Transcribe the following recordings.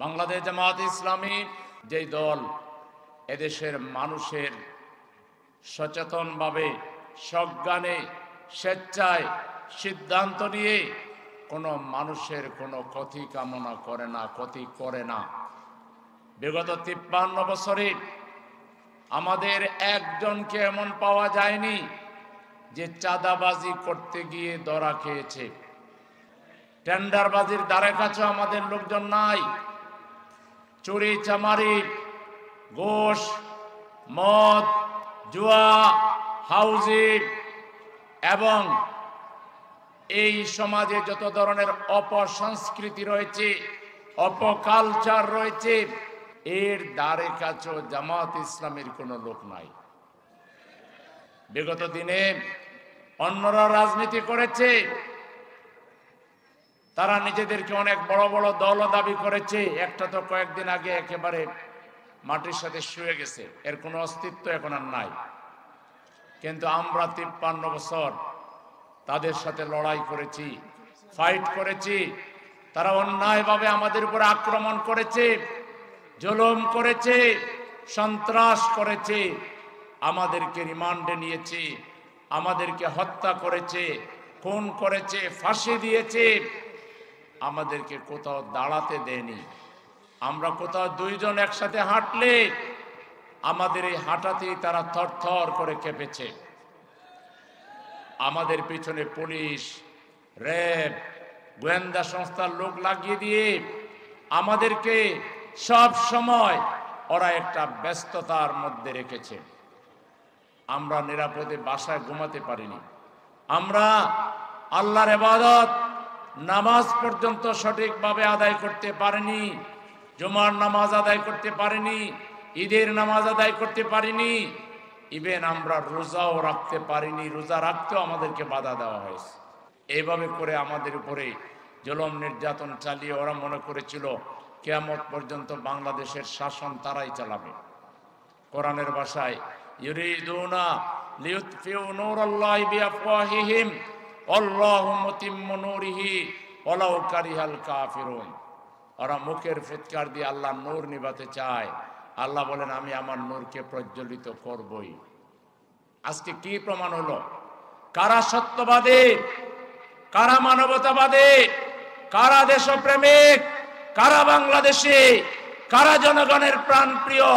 বাংলাদেশ জামাত ইসলামী যেই দল এদেশের মানুষের সচেতনভাবে সজ্ঞানে স্বেচ্ছায় সিদ্ধান্ত নিয়ে কোনো মানুষের কোনো ক্ষতি কামনা করে না, ক্ষতি করে না। বিগত 53 বছরে আমাদের একজনকে এমন পাওয়া যায়নি যে চাঁদাবাজি করতে গিয়ে ধরা খেয়েছে। টেন্ডারবাজির দ্বারে কাছে আমাদের লোকজন নাই। চুরি চামারি, ঘুষ, মদ, জুয়া, হাউজি এবং এই সমাজে যত ধরনের অপসংস্কৃতি রয়েছে, অপকালচার রয়েছে, এর দ্বারে কাছে জামাত ইসলামের কোনো লোক নাই। বিগত দিনে অন্যরা রাজনীতি করেছে, তারা নিজেদেরকে অনেক বড় বড় দল দাবি করেছে। একটা তো কয়েকদিন আগে একেবারে মাটির সাথে শুয়ে গেছে, এর কোনো অস্তিত্ব এখন আর নাই। কিন্তু আমরা 53 বছর তাদের সাথে লড়াই করেছি, ফাইট করেছি। তারা অন্যায়ভাবে আমাদের উপর আক্রমণ করেছে, জুলুম করেছে, সন্ত্রাস করেছে, আমাদেরকে রিমান্ডে নিয়েছে, আমাদেরকে হত্যা করেছে, খুন করেছে, ফাঁসি দিয়েছে, আমাদেরকে কোথাও দাঁড়াতে দেয়নি। আমরা কোথাও দুইজন একসাথে হাঁটলে আমাদের এই হাঁটাতেই তারা থরথর করে কেঁপেছে। আমাদের পিছনে পুলিশ, র্যাব, গোয়েন্দা সংস্থার লোক লাগিয়ে দিয়ে আমাদেরকে সব সময় ওরা একটা ব্যস্ততার মধ্যে রেখেছে। আমরা নিরাপদে বাসায় ঘুমাতে পারিনি। আমরা আল্লাহর ইবাদত, নামাজ পর্যন্ত সঠিকভাবে আদায় করতে পারিনি। জুমার নামাজ আদায় করতে পারিনি, ঈদের নামাজ আদায় করতে পারিনি, ইভেন আমরা রোজাও রাখতে পারিনি। রোজা রাখতেও আমাদেরকে বাধা দেওয়া হয়েছে। এইভাবে করে আমাদের উপরে জুলুম নির্যাতন চালিয়ে ওরা মনে করেছিল কিয়ামত পর্যন্ত বাংলাদেশের শাসন তারাই চালাবে। কোরআনের ভাষায় ইউরিদুনা লিউতফিউ নূরাল্লাহি বিআফওয়াহিহিম আল্লাহু মুতিম্মু নূরিহি ওয়ালাউ কারিহাল কাফিরুন। ওরা মুখের ফুৎকার দিয়ে আল্লাহর নূর নিভাতে চায়। আল্লাহ বলেন আমি আমার নূরকে প্রজ্বলিত করবই। আজকে কি প্রমাণ হলো? কারা সত্যবাদী, কারা মানবতাবাদী, কারা দেশপ্রেমিক, কারা বাংলাদেশী, কারা জনগণের প্রাণ প্রিয়,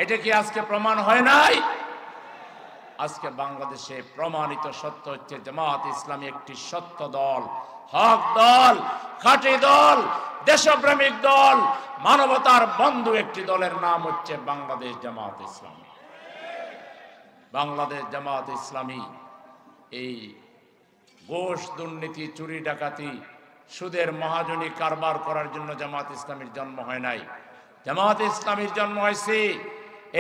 এটা কি আজকে প্রমাণ হয় নাই? আজকে বাংলাদেশে প্রমাণিত সত্য হচ্ছে জামাত ইসলামী একটি সত্য দল, হক দল, খাঁটি দল, দেশপ্রেমিক দল, মানবতার বন্ধু একটি দলের নাম হচ্ছে বাংলাদেশ জামাত ইসলামী। বাংলাদেশ জামাত ইসলামী এই ঘুষ, দুর্নীতি, চুরি ডাকাতি, সুদের মহাজনী কারবার করার জন্য জামাত ইসলামীর জন্ম হয় নাই। জামাত ইসলামীর জন্ম হয়েছে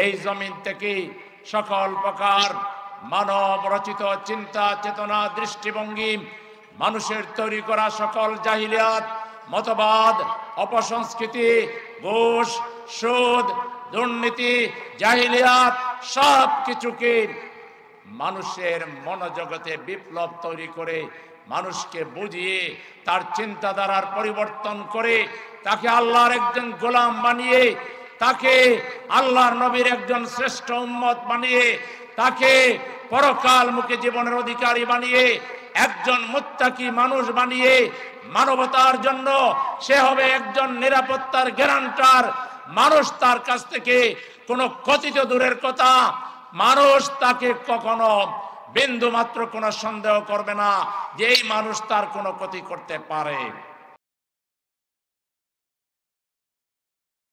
এই জমিন থেকে সকল প্রকার মানব রচিত চিন্তা, চেতনা, দৃষ্টিভঙ্গি, মানুষের তৈরি করা সকল জাহিলিয়াত, মতবাদ, অপসংস্কৃতি, ঘুষ, সুদ, দুর্নীতি, জাহিলিয়াত সব কিছুকে মানুষের মনোজগতে বিপ্লব তৈরি করে মানুষকে বুঝিয়ে তার চিন্তাধারার পরিবর্তন করে তাকে আল্লাহর একজন গোলাম বানিয়ে, তাকে আল্লাহর নবীর একজন শ্রেষ্ঠ উম্মত বানিয়ে, তাকে পরকালমুখী জীবনের অধিকারী বানিয়ে, একজন মুত্তাকি মানুষ বানিয়ে, মানবতার জন্য সে হবে একজন নিরাপত্তার গ্যারান্টার। মানুষ তার কাছ থেকে কোনো ক্ষতি তো দূরের কথা, মানুষ তাকে কখনো বিন্দু মাত্র কোনো সন্দেহ করবে না যে এই মানুষ তার কোনো ক্ষতি করতে পারে।